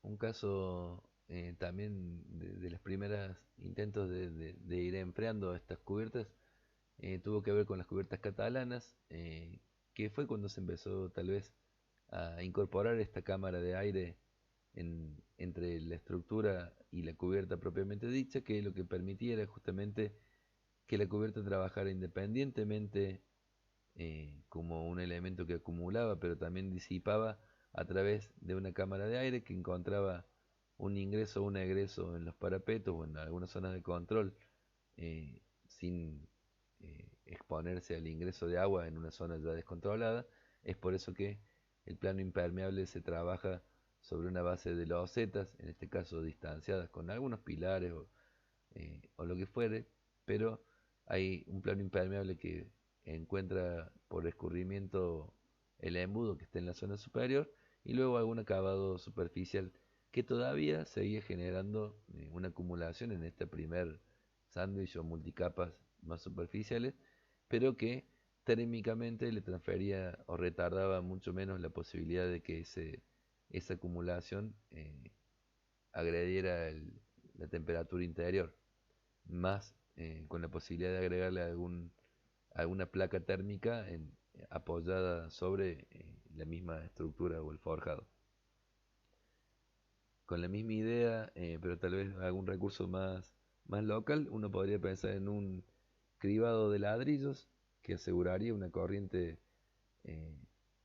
un caso también de los primeros intentos de ir enfriando estas cubiertas tuvo que ver con las cubiertas catalanas, que fue cuando se empezó tal vez a incorporar esta cámara de aire entre la estructura y la cubierta propiamente dicha, que lo que permitía era justamente que la cubierta trabajara independientemente como un elemento que acumulaba, pero también disipaba a través de una cámara de aire que encontraba un ingreso o un egreso en los parapetos o en algunas zonas de control sin exponerse al ingreso de agua en una zona ya descontrolada. Es por eso que el plano impermeable se trabaja sobre una base de losetas, en este caso distanciadas con algunos pilares o lo que fuere, pero hay un plano impermeable que encuentra por escurrimiento el embudo que está en la zona superior y luego algún acabado superficial que todavía seguía generando una acumulación en este primer sándwich o multicapas más superficiales, pero que térmicamente le transfería o retardaba mucho menos la posibilidad de que esa acumulación agrediera la temperatura interior más con la posibilidad de agregarle alguna placa térmica apoyada sobre la misma estructura o el forjado. Con la misma idea, pero tal vez algún recurso más local, uno podría pensar en un cribado de ladrillos que aseguraría una corriente eh,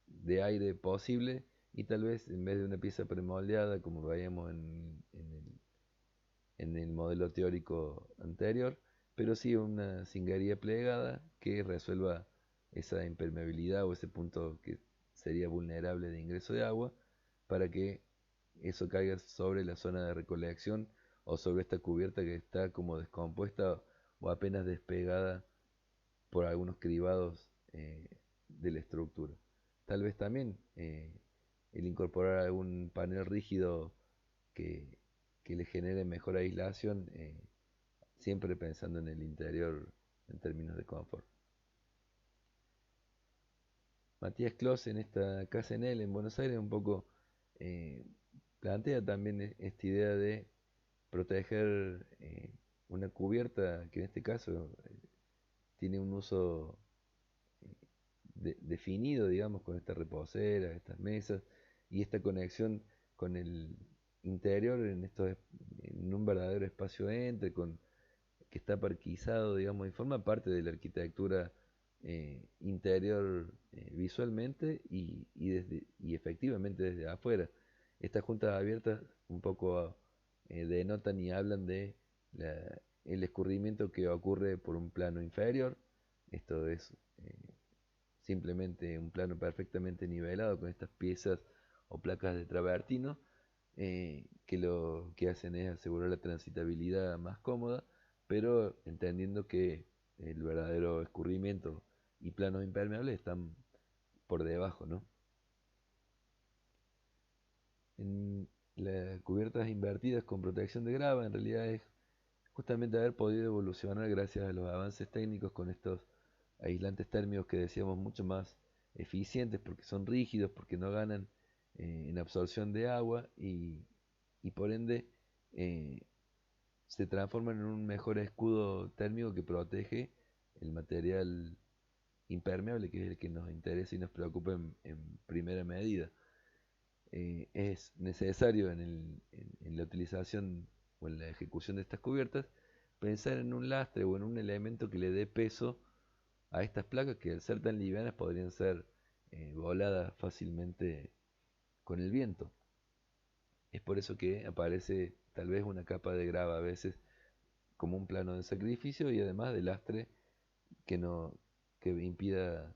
de aire posible y tal vez en vez de una pieza premoldeada como veíamos en el modelo teórico anterior, pero sí una singuería plegada que resuelva esa impermeabilidad o ese punto que sería vulnerable de ingreso de agua para que eso caiga sobre la zona de recolección o sobre esta cubierta que está como descompuesta o apenas despegada por algunos cribados de la estructura. Tal vez también el incorporar algún panel rígido que, que le genere mejor aislación, siempre pensando en el interior en términos de confort. Matías Clos en esta casa en él en Buenos Aires un poco eh, plantea también esta idea de proteger una cubierta que en este caso tiene un uso definido, digamos, con esta reposera, estas mesas y esta conexión con el interior en un verdadero espacio entre, que está parquizado, digamos, y forma parte de la arquitectura interior visualmente y efectivamente desde afuera. Estas juntas abiertas un poco denotan y hablan de el escurrimiento que ocurre por un plano inferior. Esto es simplemente un plano perfectamente nivelado con estas piezas o placas de travertino que lo que hacen es asegurar la transitabilidad más cómoda, pero entendiendo que el verdadero escurrimiento y planos impermeables están por debajo, ¿no? En las cubiertas invertidas con protección de grava en realidad es justamente haber podido evolucionar gracias a los avances técnicos con estos aislantes térmicos que decíamos mucho más eficientes porque son rígidos, porque no ganan en absorción de agua y por ende eh, se transforman en un mejor escudo térmico que protege el material impermeable, que es el que nos interesa y nos preocupa en primera medida. Es necesario en la utilización o en la ejecución de estas cubiertas pensar en un lastre o en un elemento que le dé peso a estas placas que al ser tan livianas podrían ser voladas fácilmente con el viento. Es por eso que aparece tal vez una capa de grava a veces como un plano de sacrificio y además de lastre que no que impida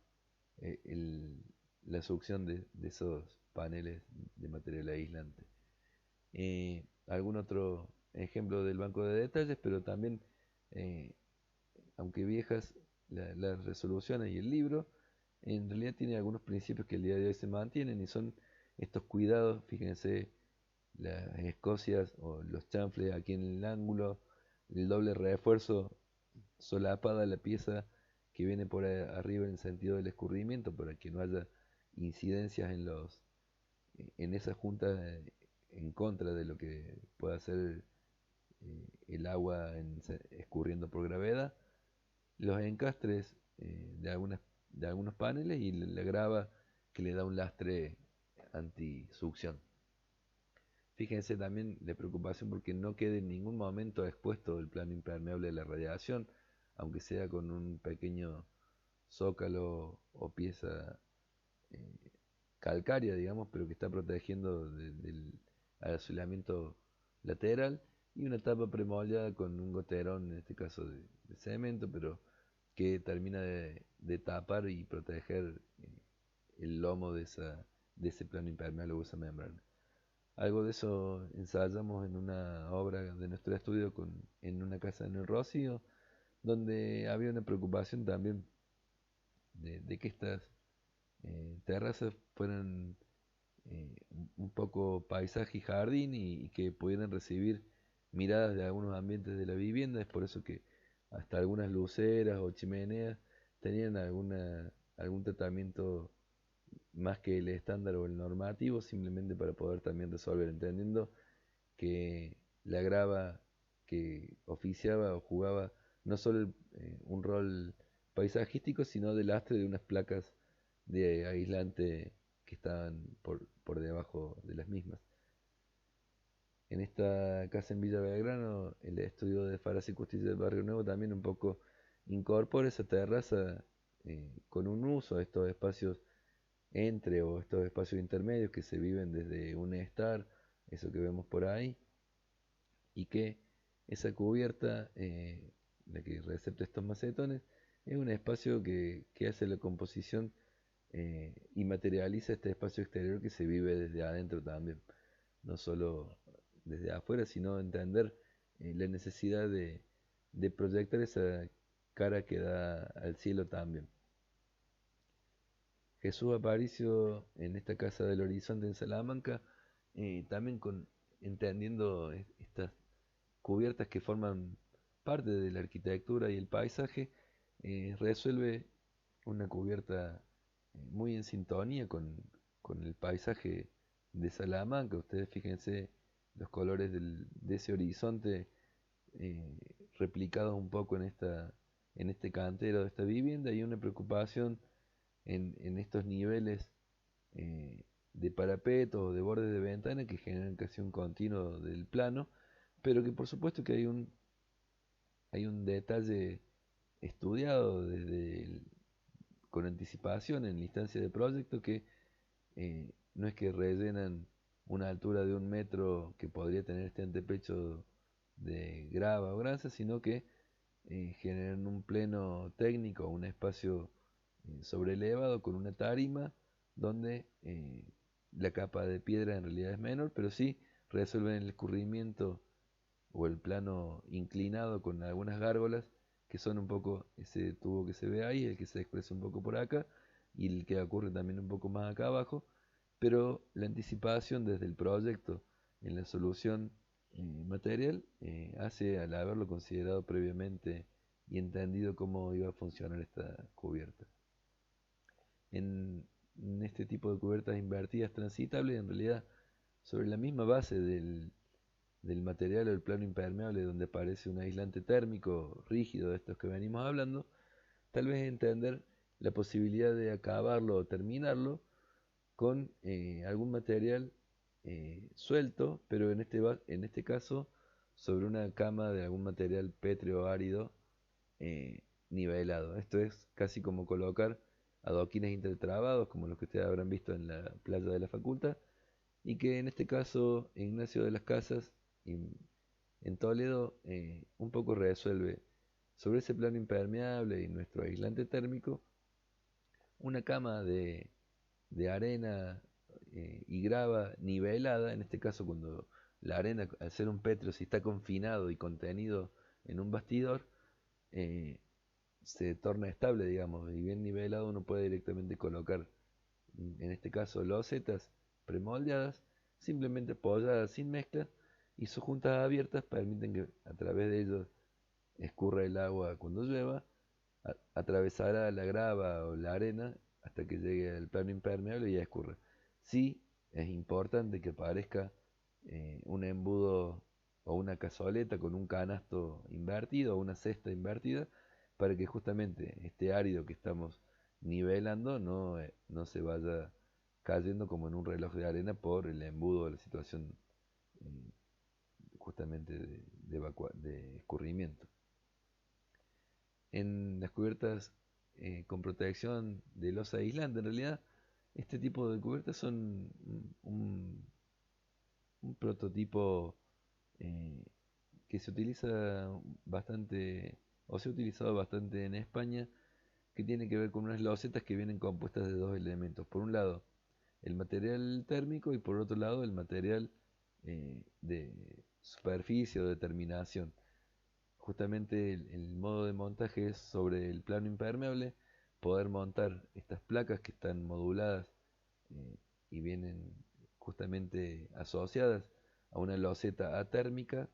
la succión de esos paneles de material aislante. Algún otro ejemplo del banco de detalles, pero también, eh, aunque viejas las resoluciones y el libro, en realidad tiene algunos principios que el día de hoy se mantienen y son estos cuidados, fíjense, las escocias o los chanfles aquí en el ángulo, el doble refuerzo solapada la pieza que viene por arriba en el sentido del escurrimiento para que no haya incidencias en esas juntas en contra de lo que puede hacer el agua escurriendo por gravedad, los encastres de algunos paneles y la grava que le da un lastre anti-succión. Fíjense también la preocupación porque no quede en ningún momento expuesto el plano impermeable de la radiación, aunque sea con un pequeño zócalo o pieza eh, calcárea, digamos, pero que está protegiendo del aislamiento lateral, y una tapa premoldeada con un goterón, en este caso de cemento, pero que termina de tapar y proteger el lomo de ese plano impermeable o esa membrana. Algo de eso ensayamos en una obra de nuestro estudio en una casa en el Rocío, donde había una preocupación también de que estas terrazas fueran un poco paisaje y jardín y que pudieran recibir miradas de algunos ambientes de la vivienda. Es por eso que hasta algunas luceras o chimeneas tenían algún tratamiento más que el estándar o el normativo, simplemente para poder también resolver, entendiendo que la grava que oficiaba o jugaba no solo un rol paisajístico, sino de lastre de unas placas de aislante que estaban por debajo de las mismas. En esta casa en Villa Belgrano, el estudio de Faras y Costilla del Barrio Nuevo también un poco incorpora esa terraza con un uso a estos espacios o estos espacios intermedios que se viven desde un estar, eso que vemos por ahí, y que esa cubierta, la que recepta estos macetones, es un espacio que hace la composición y materializa este espacio exterior que se vive desde adentro también, no solo desde afuera, sino entender la necesidad de proyectar esa cara que da al cielo también. Jesús Aparicio en esta casa del Horizonte en Salamanca, también entendiendo estas cubiertas que forman parte de la arquitectura y el paisaje, resuelve una cubierta muy en sintonía con el paisaje de Salamanca. Ustedes fíjense los colores de ese horizonte eh, replicados un poco en este cantero de esta vivienda, y una preocupación en estos niveles de parapeto o de bordes de ventana que generan casi un continuo del plano, pero que por supuesto que hay un detalle estudiado con anticipación en la instancia de proyecto que no es que rellenan una altura de 1 metro que podría tener este antepecho de grava o grasa, sino que generan un pleno técnico, un espacio sobrelevado con una tarima donde la capa de piedra en realidad es menor, pero sí resuelven el escurrimiento o el plano inclinado con algunas gárgolas que son un poco ese tubo que se ve ahí, el que se expresa un poco por acá y el que ocurre también un poco más acá abajo, pero la anticipación desde el proyecto en la solución material hace, al haberlo considerado previamente y entendido cómo iba a funcionar esta cubierta. En este tipo de cubiertas invertidas transitables, en realidad sobre la misma base del material o el plano impermeable donde aparece un aislante térmico rígido de estos que venimos hablando, tal vez entender la posibilidad de acabarlo o terminarlo con algún material suelto, pero en este caso sobre una cama de algún material pétreo árido nivelado. Esto es casi como colocar adoquines intertrabados, como los que ustedes habrán visto en la playa de la facultad, y que en este caso Ignacio de las Casas en Toledo un poco resuelve sobre ese plano impermeable y nuestro aislante térmico una cama de arena y grava nivelada, en este caso cuando la arena, al ser un petro, si está confinado y contenido en un bastidor, eh, se torna estable, digamos, y bien nivelado uno puede directamente colocar, en este caso, losetas premoldeadas, simplemente apoyadas sin mezcla, y sus juntas abiertas permiten que a través de ellos escurra el agua cuando llueva, atravesará la grava o la arena hasta que llegue al plano impermeable y ya escurra. Sí, es importante que aparezca un embudo o una cazoleta con un canasto invertido o una cesta invertida para que justamente este árido que estamos nivelando no se vaya cayendo como en un reloj de arena por el embudo de la situación eh, justamente de escurrimiento. En las cubiertas con protección de losa aislante, en realidad, este tipo de cubiertas son un prototipo eh, que se utiliza bastante, o se ha utilizado bastante en España, que tiene que ver con unas losetas que vienen compuestas de dos elementos. Por un lado, el material térmico y por otro lado, el material de superficie o de terminación. Justamente el modo de montaje es sobre el plano impermeable, poder montar estas placas que están moduladas eh, y vienen justamente asociadas a una loseta atérmica,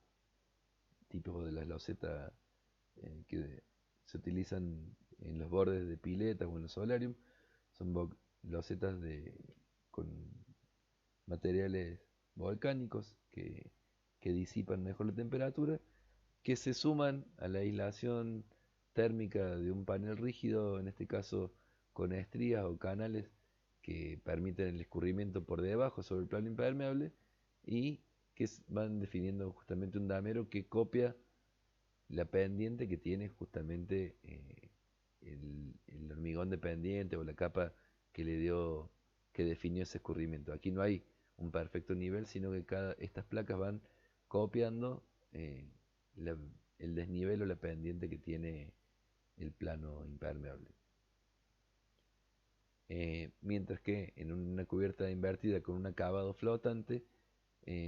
tipo de las losetas que se utilizan en los bordes de piletas o en los solarium. Son losetas con materiales volcánicos que disipan mejor la temperatura, que se suman a la aislación térmica de un panel rígido, en este caso con estrías o canales que permiten el escurrimiento por debajo sobre el plano impermeable y que van definiendo justamente un damero que copia la pendiente que tiene justamente el hormigón de pendiente o la capa que le dio, que definió ese escurrimiento. Aquí no hay un perfecto nivel, sino que estas placas van copiando la- el desnivel o la pendiente que tiene el plano impermeable. Mientras que en una cubierta invertida con un acabado flotante,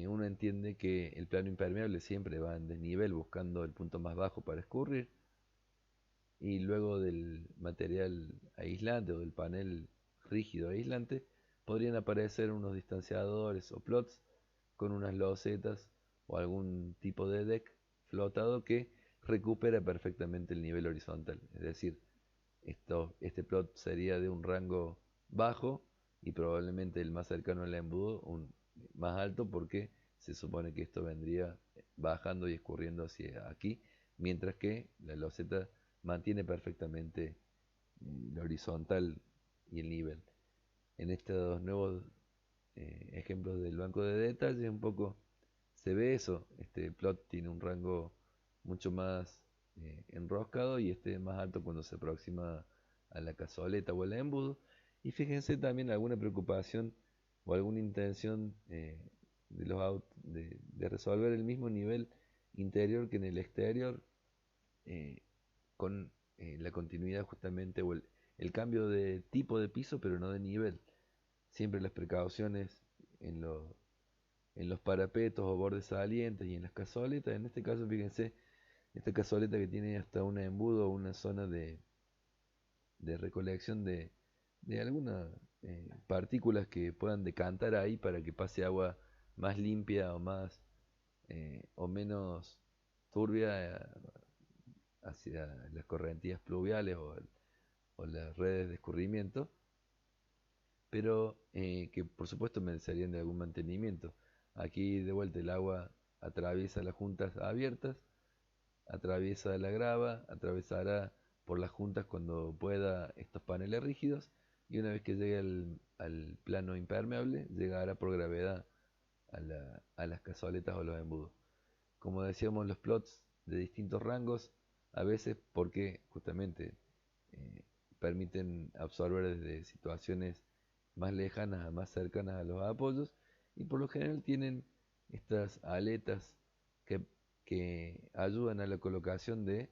uno entiende que el plano impermeable siempre va en desnivel buscando el punto más bajo para escurrir y luego del material aislante o del panel rígido aislante podrían aparecer unos distanciadores o plots con unas losetas o algún tipo de deck flotado que recupera perfectamente el nivel horizontal. Es decir, este plot sería de un rango bajo y probablemente el más cercano al embudo más alto porque se supone que esto vendría bajando y escurriendo hacia aquí, mientras que la loseta mantiene perfectamente la horizontal y el nivel. En estos nuevos ejemplos del banco de detalles un poco se ve eso. Este plot tiene un rango mucho más enroscado y este más alto cuando se aproxima a la cazoleta o al embudo. Y fíjense también alguna preocupación o alguna intención de de resolver el mismo nivel interior que en el exterior eh, con la continuidad justamente o el cambio de tipo de piso pero no de nivel. Siempre las precauciones en en los parapetos o bordes salientes y en las cazoletas. En este caso, fíjense, esta cazoleta que tiene hasta un embudo o una zona de recolección de algunas partículas que puedan decantar ahí para que pase agua más limpia o más o menos turbia hacia las correntías pluviales o las redes de escurrimiento, pero que por supuesto merecerían de algún mantenimiento. Aquí de vuelta el agua atraviesa las juntas abiertas, atraviesa la grava, atravesará por las juntas cuando pueda estos paneles rígidos y una vez que llegue al plano impermeable llegará por gravedad a las cazoletas o los embudos. Como decíamos, los plots de distintos rangos, a veces porque justamente eh, permiten absorber desde situaciones más lejanas a más cercanas a los apoyos y por lo general tienen estas aletas que, que ayudan a la colocación de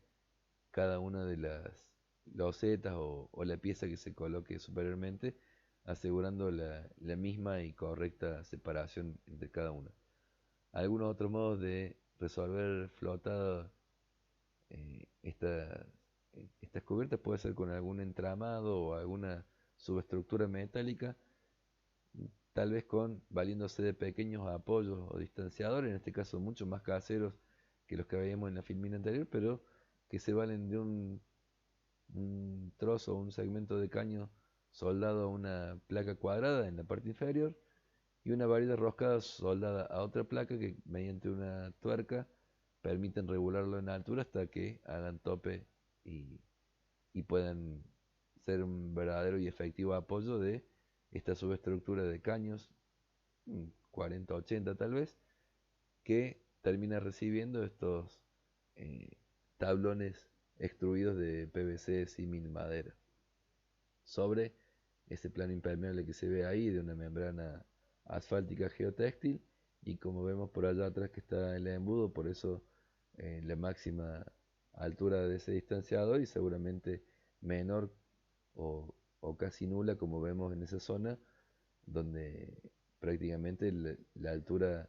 cada una de las losetas o la pieza que se coloque superiormente, asegurando la misma y correcta separación entre cada una. Algunos otros modos de resolver flotada estas cubiertas puede ser con algún entramado o alguna subestructura metálica, tal vez valiéndose de pequeños apoyos o distanciadores, en este caso mucho más caseros que los que veíamos en la filmina anterior, pero que se valen de un trozo o un segmento de caño soldado a una placa cuadrada en la parte inferior y una varilla roscada soldada a otra placa que mediante una tuerca permiten regularlo en altura hasta que hagan tope y, y puedan ser un verdadero y efectivo apoyo de esta subestructura de caños, 40-80 tal vez, que termina recibiendo estos eh, tablones extruidos de PVC símil madera sobre ese plano impermeable que se ve ahí de una membrana asfáltica geotextil, y como vemos por allá atrás que está el embudo, por eso la máxima altura de ese distanciador y seguramente menor o casi nula como vemos en esa zona donde prácticamente la altura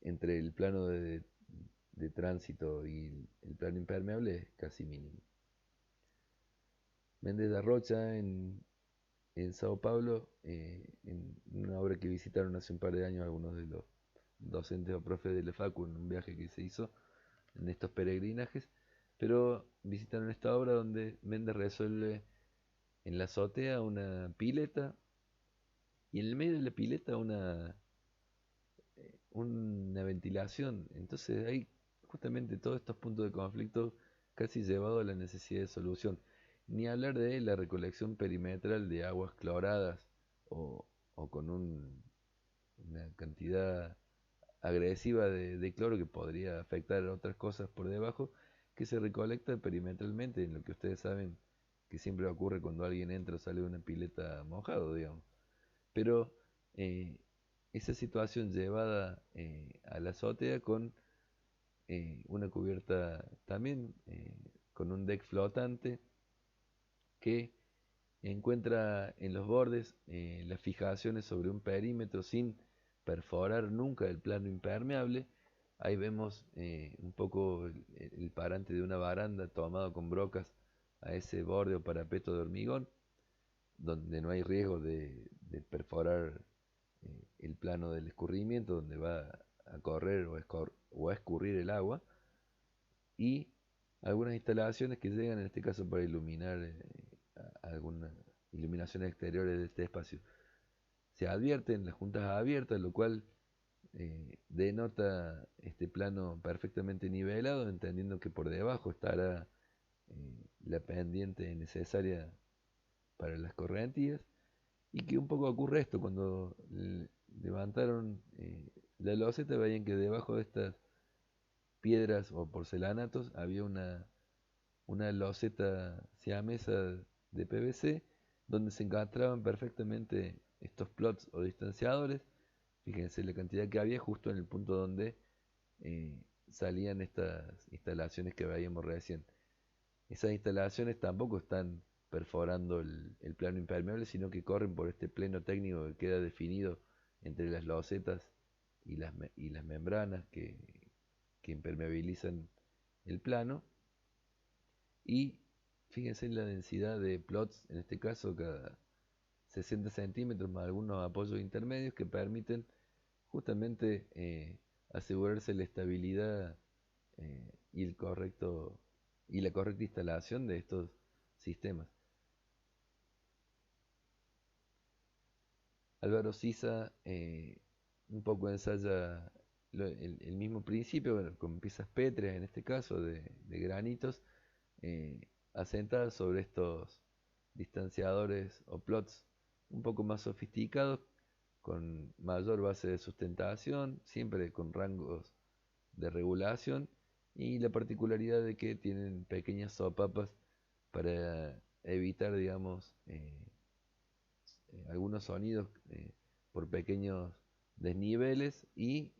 entre el plano de tránsito y el plano impermeable es casi mínimo. Méndez da Rocha en Sao Paulo, en una obra que visitaron hace un par de años algunos de los docentes o profes de la Facu en un viaje que se hizo en estos peregrinajes, pero visitaron esta obra donde Méndez resuelve en la azotea una pileta y en el medio de la pileta una ventilación. Entonces hay justamente todos estos puntos de conflicto casi llevados a la necesidad de solución. Ni hablar de la recolección perimetral de aguas cloradas o con una cantidad agresiva de cloro que podría afectar a otras cosas por debajo, que se recolecta perimetralmente, en lo que ustedes saben que siempre ocurre cuando alguien entra o sale de una pileta mojado, digamos. Pero eh, esa situación llevada a la azotea con una cubierta también con un deck flotante que encuentra en los bordes las fijaciones sobre un perímetro sin perforar nunca el plano impermeable. Ahí vemos un poco el parante de una baranda tomado con brocas a ese borde o parapeto de hormigón, donde no hay riesgo de perforar el plano del escurrimiento, donde va a correr o a escurrir el agua, y algunas instalaciones que llegan en este caso para iluminar algunas iluminaciones exteriores de este espacio. Se advierten las juntas abiertas, lo cual denota este plano perfectamente nivelado, entendiendo que por debajo estará la pendiente necesaria para las correntías, y que un poco ocurre esto, cuando levantaron la loseta veían que debajo de estas piedras o porcelanatos había una loseta siamesa de PVC donde se encontraban perfectamente estos plots o distanciadores. Fíjense la cantidad que había justo en el punto donde eh, salían estas instalaciones que veíamos recién. Esas instalaciones tampoco están perforando el plano impermeable, sino que corren por este pleno técnico que queda definido entre las losetas y las membranas que impermeabilizan el plano. Y fíjense en la densidad de plots, en este caso cada 60 centímetros más algunos apoyos intermedios que permiten justamente asegurarse la estabilidad y y la correcta instalación de estos sistemas. Álvaro Siza un poco ensaya el mismo principio, bueno, con piezas pétreas en este caso de granitos, eh, asentadas sobre estos distanciadores o plots un poco más sofisticados, con mayor base de sustentación, siempre con rangos de regulación, y la particularidad de que tienen pequeñas sopapas para evitar, digamos, algunos sonidos por pequeños desniveles y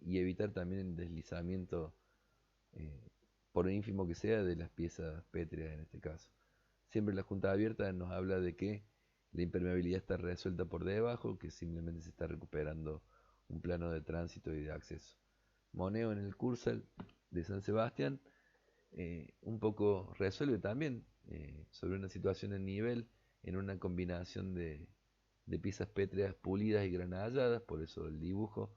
evitar también el deslizamiento, eh, por ínfimo que sea, de las piezas pétreas en este caso. Siempre la junta abierta nos habla de que la impermeabilidad está resuelta por debajo, que simplemente se está recuperando un plano de tránsito y de acceso. Moneo en el Cursal de San Sebastián un poco resuelve también sobre una situación en nivel en una combinación de piezas pétreas pulidas y granalladas, por eso el dibujo,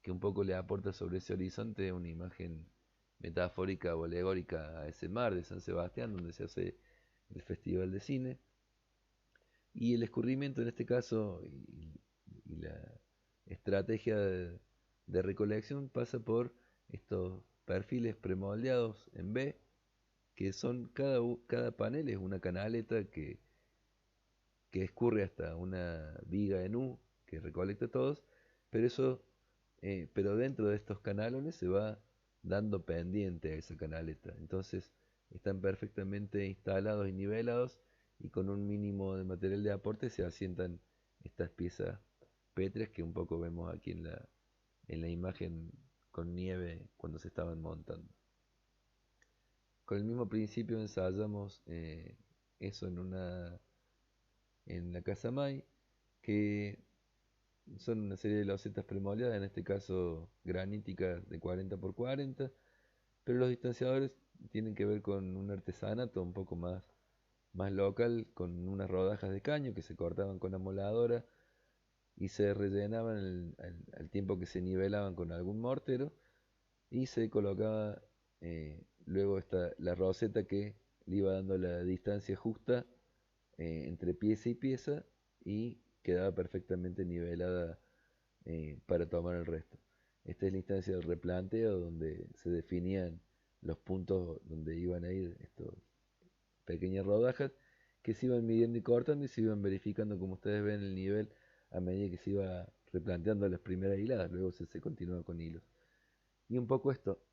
que un poco le aporta sobre ese horizonte una imagen metafórica o alegórica a ese mar de San Sebastián, donde se hace el Festival de Cine. Y el escurrimiento en este caso y estrategia de recolección pasa por estos perfiles premoldeados en B, que son cada panel es una canaleta que escurre hasta una viga en U que recolecta todos, pero pero dentro de estos canalones se va dando pendiente a esa canaleta. Entonces están perfectamente instalados y nivelados y con un mínimo de material de aporte se asientan estas piezas pétreas que un poco vemos aquí en la imagen con nieve cuando se estaban montando. Con el mismo principio ensayamos eso en la casa May, que son una serie de losetas premoldeadas, en este caso graníticas de 40 por 40, pero los distanciadores tienen que ver con un artesanato un poco más local, con unas rodajas de caño que se cortaban con amoladora y se rellenaban al tiempo que se nivelaban con algún mortero y se colocaba luego la roseta que le iba dando la distancia justa entre pieza y pieza y quedaba perfectamente nivelada para tomar el resto. Esta es la instancia del replanteo donde se definían los puntos donde iban a ir estas pequeñas rodajas que se iban midiendo y cortando y se iban verificando, como ustedes ven, el nivel a medida que se iba replanteando las primeras hiladas, luego se continúa con hilos. Y un poco esto,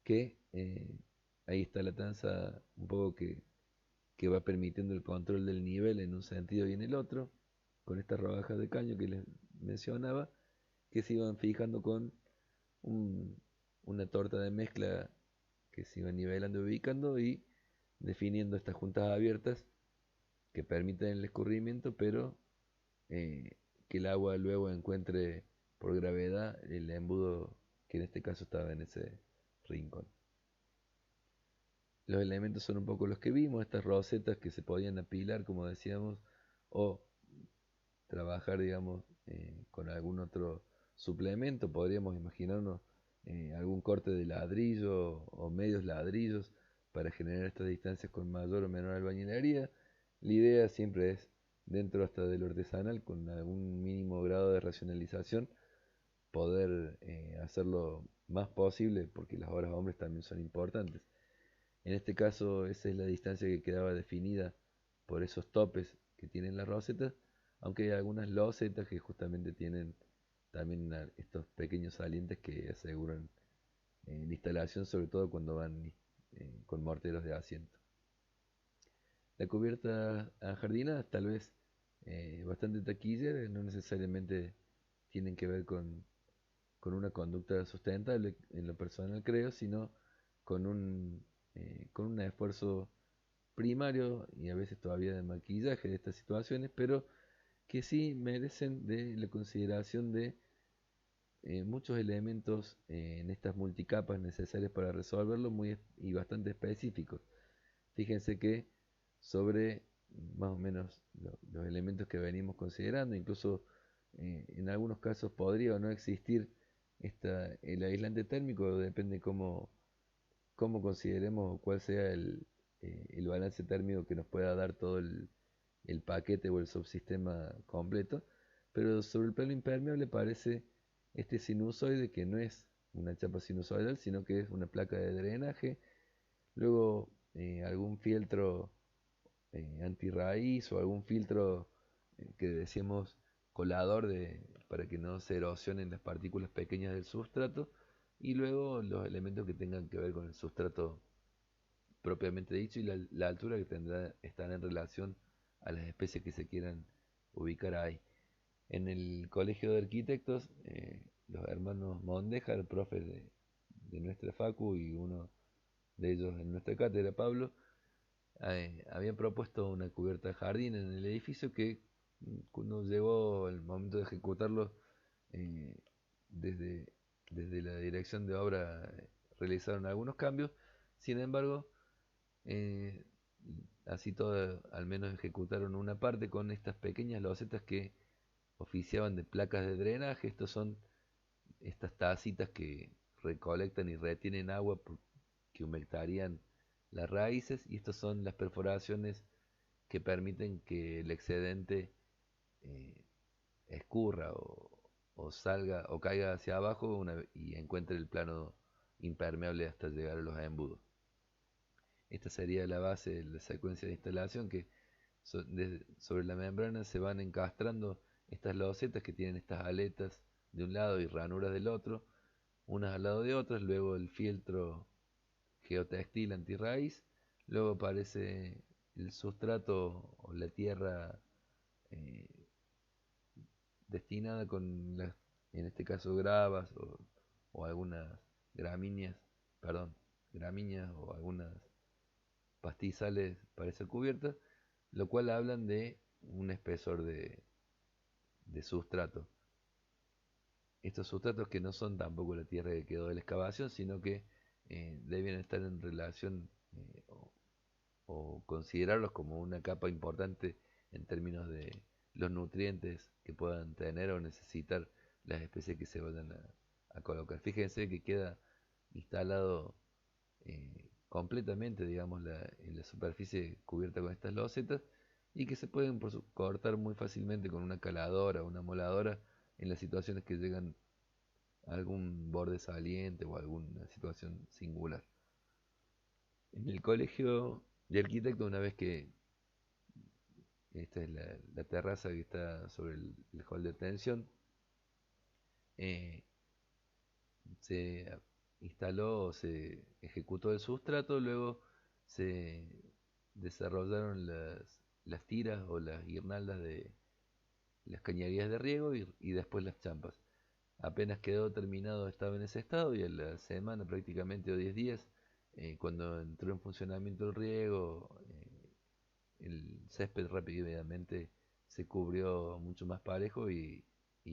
que ahí está la tanza un poco que va permitiendo el control del nivel en un sentido y en el otro, con estas rodajas de caño que les mencionaba, que se iban fijando con un- una torta de mezcla que se iba nivelando y ubicando y definiendo estas juntas abiertas que permiten el escurrimiento, pero eh, que el agua luego encuentre por gravedad el embudo que en este caso estaba en ese rincón. Los elementos son un poco los que vimos, estas rosetas que se podían apilar, como decíamos, o trabajar, digamos, con algún otro suplemento. Podríamos imaginarnos algún corte de ladrillo o medios ladrillos para generar estas distancias con mayor o menor albañilería. La idea siempre es, dentro hasta del artesanal, con algún mínimo grado de racionalización, poder hacerlo más posible, porque las horas hombres también son importantes. En este caso, esa es la distancia que quedaba definida por esos topes que tienen las rosetas, aunque hay algunas losetas que justamente tienen también estos pequeños salientes que aseguran la instalación, sobre todo cuando van con morteros de asiento. La cubierta jardinada tal vez bastante taquilla, no necesariamente tienen que ver con una conducta sustentable en lo personal creo, sino con un esfuerzo primario y a veces todavía de maquillaje de estas situaciones, pero que sí merecen de la consideración de muchos elementos en estas multicapas necesarias para resolverlo y bastante específicos. Fíjense que sobre más o menos los elementos que venimos considerando, incluso en algunos casos podría o no existir el aislante térmico, depende cómo consideremos cuál sea el balance térmico que nos pueda dar todo el paquete o el subsistema completo, pero sobre el plano impermeable parece este sinusoide que no es una chapa sinusoidal, sino que es una placa de drenaje, luego algún fieltro antirraíz o algún filtro que decíamos colador para que no se erosionen las partículas pequeñas del sustrato y luego los elementos que tengan que ver con el sustrato propiamente dicho y la altura que tendrá estar en relación a las especies que se quieran ubicar ahí. En el colegio de arquitectos, los hermanos Mondejar, profe de nuestra facu y uno de ellos en nuestra cátedra, Pablo, habían propuesto una cubierta de jardín en el edificio que cuando llegó el momento de ejecutarlo, eh, desde, desde la dirección de obra realizaron algunos cambios. Sin embargo, eh, así todo, al menos ejecutaron una parte con estas pequeñas losetas que oficiaban de placas de drenaje. Estos son estas tacitas que recolectan y retienen agua que humectarían las raíces y estas son las perforaciones que permiten que el excedente eh, escurra o salga o caiga hacia abajo y encuentre el plano impermeable hasta llegar a los embudos. Esta sería la base de la secuencia de instalación que sobre la membrana se van encastrando estas losetas que tienen estas aletas de un lado y ranuras del otro, unas al lado de otras, luego el fieltro geotextil antirraíz, luego aparece el sustrato o la tierra eh, destinada con las, en este caso gravas o algunas gramíneas, perdón, gramíneas o algunas pastizales para ser cubiertas, lo cual hablan de un espesor de sustrato. Estos sustratos que no son tampoco la tierra que quedó de la excavación, sino que deben estar en relación o considerarlos como una capa importante en términos de los nutrientes que puedan tener o necesitar las especies que se vayan a colocar. Fíjense que queda instalado completamente, digamos, en la superficie cubierta con estas losetas y que se pueden cortar muy fácilmente con una caladora o una moladora en las situaciones que llegan a algún borde saliente o alguna situación singular. En el colegio de arquitectos, una vez que esta es la terraza que está sobre el hall de tensión, eh, se instaló o se ejecutó el sustrato, luego se desarrollaron las tiras o las guirnaldas de las cañerías de riego y después las champas. Apenas quedó terminado estaba en ese estado y a la semana prácticamente o 10 días, cuando entró en funcionamiento el riego, el césped rápidamente se cubrió mucho más parejo y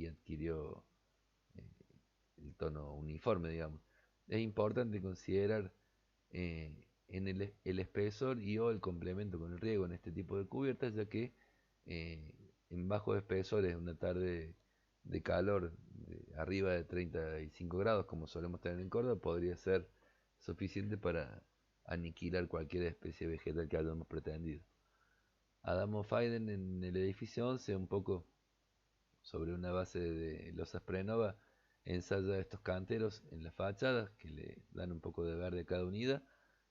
adquirió eh, el tono uniforme, digamos. Es importante considerar en el espesor y o el complemento con el riego en este tipo de cubiertas, ya que eh, en bajos espesores, una tarde de calor arriba de 35 grados, como solemos tener en Córdoba, podría ser suficiente para aniquilar cualquier especie vegetal que hayamos pretendido. Adamo Faiden en el edificio 11, un poco sobre una base de losas Prenova, ensaya estos canteros en las fachadas que le dan un poco de verde a cada unidad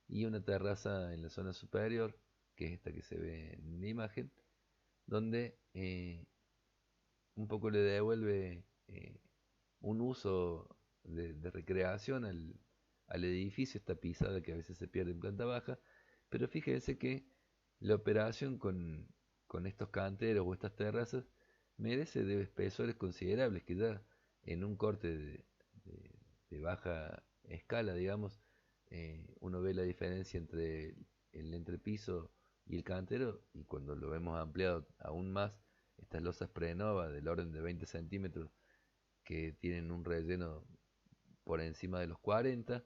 y una terraza en la zona superior, que es esta que se ve en la imagen, donde un poco le devuelve un uso de recreación al edificio, esta pisada que a veces se pierde en planta baja, pero fíjense que la operación con estos canteros o estas terrazas merece de espesores considerables que ya en un corte de baja escala, digamos, uno ve la diferencia entre el entrepiso y el cantero y cuando lo vemos ampliado aún más, estas losas Prenova del orden de 20 centímetros que tienen un relleno por encima de los 40,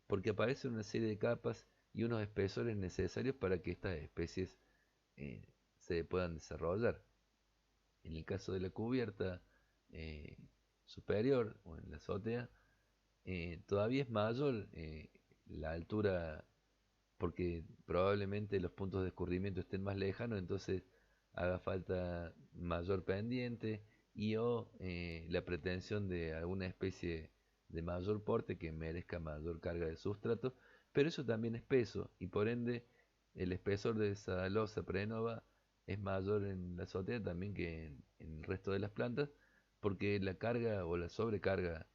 porque aparecen una serie de capas y unos espesores necesarios para que estas especies eh, se puedan desarrollar. En el caso de la cubierta eh, superior o en la azotea, todavía es mayor la altura porque probablemente los puntos de escurrimiento estén más lejanos, entonces haga falta mayor pendiente y o la pretensión de alguna especie de mayor porte que merezca mayor carga de sustrato, pero eso también es peso y por ende el espesor de esa losa prenova es mayor en la azotea también que en el resto de las plantas, porque la carga o la sobrecarga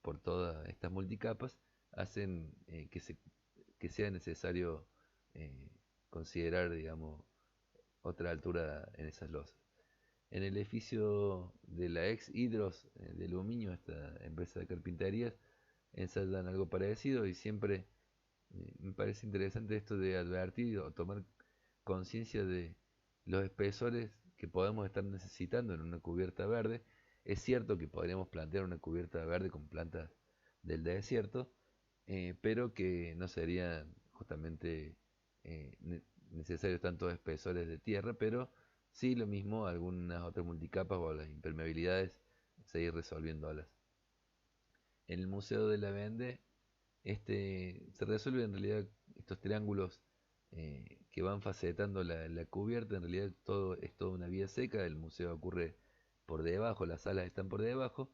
por todas estas multicapas hacen que sea necesario eh, considerar, digamos, otra altura en esas losas. En el edificio de la ex Hidros de Aluminio, esta empresa de carpinterías, ensayan algo parecido y siempre me parece interesante esto de advertir o tomar conciencia de los espesores que podemos estar necesitando en una cubierta verde. Es cierto que podríamos plantear una cubierta verde con plantas del desierto, pero que no serían justamente necesarios tantos espesores de tierra, pero sí lo mismo algunas otras multicapas o las impermeabilidades, seguir resolviéndolas. En el Museo de la Vende se resuelven en realidad estos triángulos que van facetando la cubierta, en realidad todo es toda una vía seca, el museo ocurre por debajo, las alas están por debajo,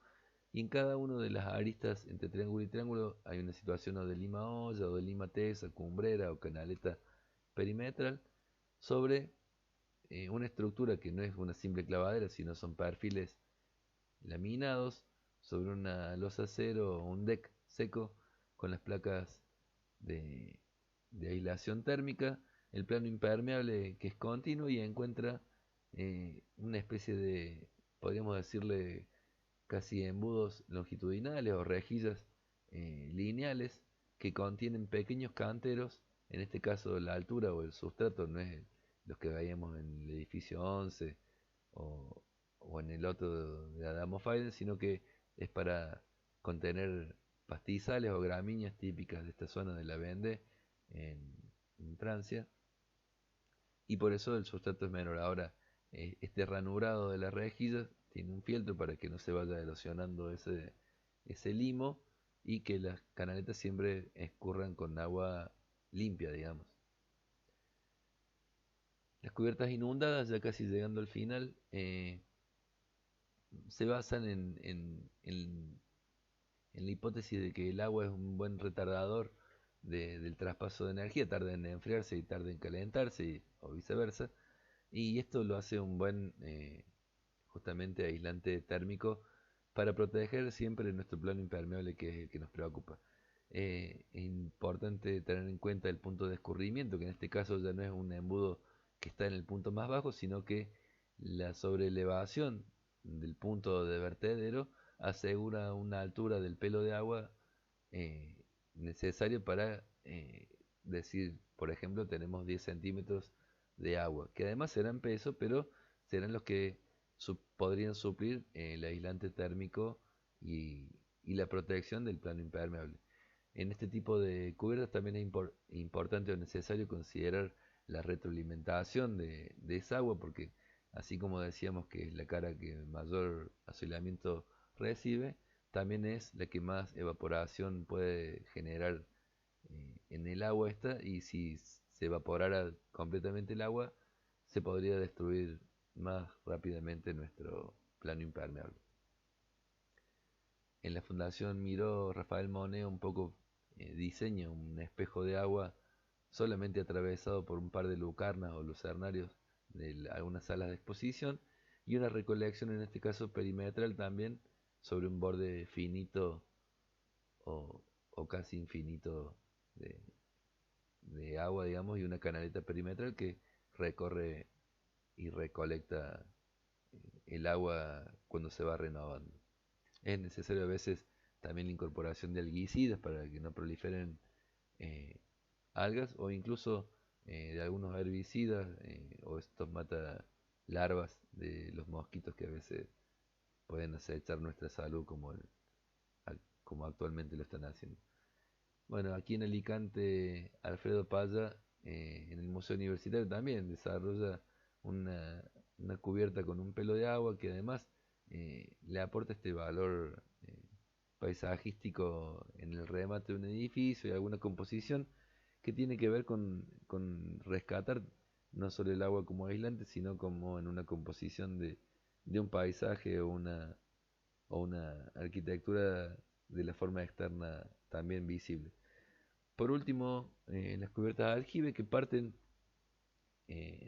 y en cada una de las aristas entre triángulo y triángulo hay una situación o de lima olla, o de lima tesa, cumbrera o canaleta perimetral, sobre una estructura que no es una simple clavadera, sino son perfiles laminados sobre una losa acero o un deck seco con las placas de, de aislación térmica, el plano impermeable que es continuo y encuentra una especie de, podríamos decirle, casi embudos longitudinales o rejillas lineales que contienen pequeños canteros. En este caso la altura o el sustrato no es los que veíamos en el edificio 11 o, o en el otro de Adamo Fayden, sino que es para contener pastizales o gramíneas típicas de esta zona de la Vendée en, en Francia, y por eso el sustrato es menor. Ahora, este ranurado de las rejillas tiene un fieltro para que no se vaya erosionando ese limo y que las canaletas siempre escurran con agua limpia, digamos. Las cubiertas inundadas, ya casi llegando al final, se basan en la hipótesis de que el agua es un buen retardador del traspaso de energía, tarda en enfriarse y tarda en calentarse, o viceversa, y esto lo hace un buen justamente aislante térmico para proteger siempre nuestro plano impermeable, que es el que nos preocupa. Es importante tener en cuenta el punto de escurrimiento, que en este caso ya no es un embudo que está en el punto más bajo, sino que la sobreelevación del punto de vertedero asegura una altura del pelo de agua eh, necesario para decir, por ejemplo, tenemos 10 centímetros de agua, que además serán peso, pero serán los que podrían suplir el aislante térmico y, y la protección del plano impermeable. En este tipo de cubiertas también es importante o necesario considerar la retroalimentación de esa agua, porque así como decíamos que es la cara que mayor asolamiento recibe, también es la que más evaporación puede generar en el agua esta, y si se evaporara completamente el agua, se podría destruir más rápidamente nuestro plano impermeable. En la Fundación Miró, Rafael Moneo un poco diseña un espejo de agua solamente atravesado por un par de lucarnas o lucernarios de algunas salas de exposición, y una recolección, en este caso perimetral también, sobre un borde finito o, o casi infinito de, de agua, digamos, y una canaleta perimetral que recorre y recolecta el agua cuando se va renovando. Es necesario a veces también la incorporación de alguicidas para que no proliferen eh, algas, o incluso de algunos herbicidas o estos mata larvas de los mosquitos que a veces pueden acechar nuestra salud como actualmente lo están haciendo. Bueno, aquí en Alicante, Alfredo Paya, en el Museo Universitario también desarrolla una, una cubierta con un pelo de agua que además le aporta este valor paisajístico en el remate de un edificio y alguna composición que tiene que ver con rescatar no solo el agua como aislante, sino como en una composición de un paisaje o una arquitectura de la forma externa también visible. Por último, las cubiertas de aljibe que parten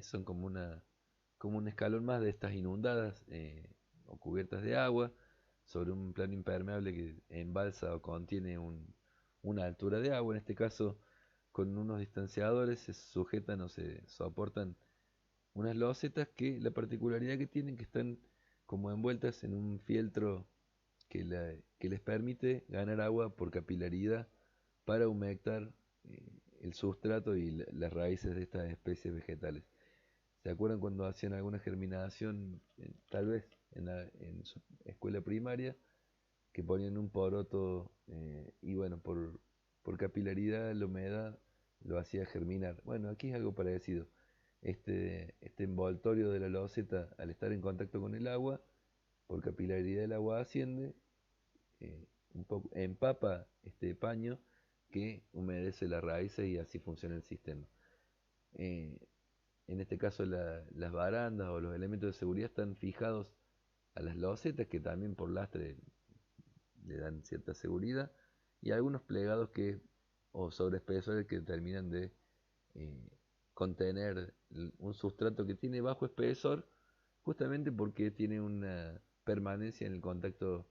son como un escalón más de estas inundadas o cubiertas de agua sobre un plano impermeable que embalsa o contiene una altura de agua. En este caso, con unos distanciadores se sujetan o se soportan unas losetas que la particularidad que tienen que están como envueltas en un fieltro que les permite ganar agua por capilaridad para humectar el sustrato y las raíces de estas especies vegetales. ¿Se acuerdan cuando hacían alguna germinación, tal vez en su escuela primaria, que ponían un poroto y bueno, por capilaridad la humedad lo hacía germinar? Bueno, aquí es algo parecido. Este envoltorio de la loseta, al estar en contacto con el agua, por capilaridad el agua asciende, un poco, empapa este paño que humedece las raíces y así funciona el sistema. Eh, en este caso las barandas o los elementos de seguridad están fijados a las losetas que también por lastre le dan cierta seguridad, y algunos plegados que, o sobreespesores que terminan de eh, contener un sustrato que tiene bajo espesor, justamente porque tiene una permanencia en el contacto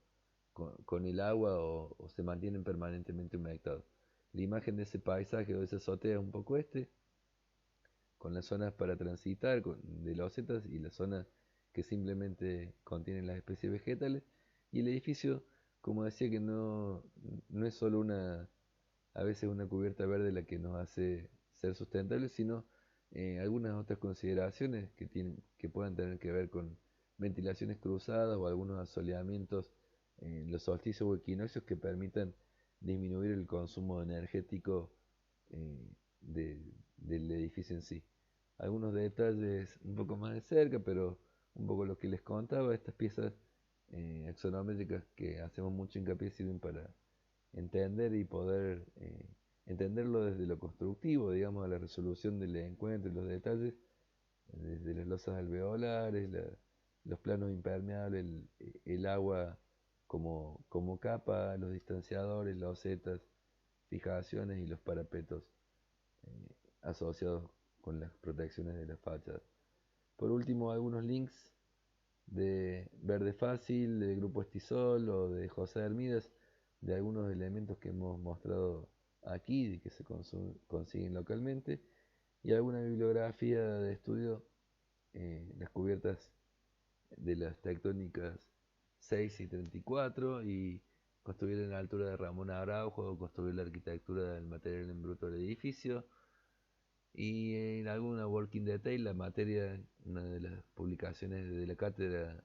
con el agua o se mantienen permanentemente humectados. La imagen de ese paisaje o de esa azotea es un poco con las zonas para transitar de losetas y las zonas que simplemente contienen las especies vegetales. Y el edificio, como decía, que no es solo a veces una cubierta verde la que nos hace ser sustentables, sino algunas otras consideraciones que puedan tener que ver con ventilaciones cruzadas o algunos asoleamientos en los solsticios o equinoccios que permitan disminuir el consumo energético eh, de- del edificio en sí. Algunos detalles un poco más de cerca, pero un poco lo que les contaba, estas piezas axonométricas que hacemos mucho hincapié sirven para entender y poder entenderlo desde lo constructivo, digamos, a la resolución del encuentro y los detalles, desde las losas alveolares, los planos impermeables, el agua como capa, los distanciadores, losetas, fijaciones y los parapetos asociados con las protecciones de la fachada. Por último, algunos links de Verde Fácil, del Grupo Estisol o de José Hermídez, de algunos elementos que hemos mostrado aquí y que se consiguen localmente, y alguna bibliografía de estudio, las cubiertas de las tectónicas 6 y 34 y construir en la altura de Ramón Araujo, construir la arquitectura del material en bruto del edificio, y en alguna working detail, la materia, una de las publicaciones de la cátedra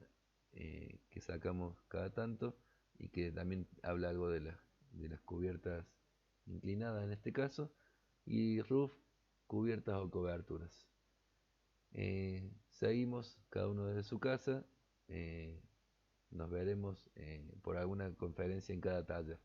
que sacamos cada tanto y que también habla algo de las cubiertas inclinadas en este caso, y roof, cubiertas o coberturas. Seguimos cada uno desde su casa, nos veremos por alguna conferencia en cada taller.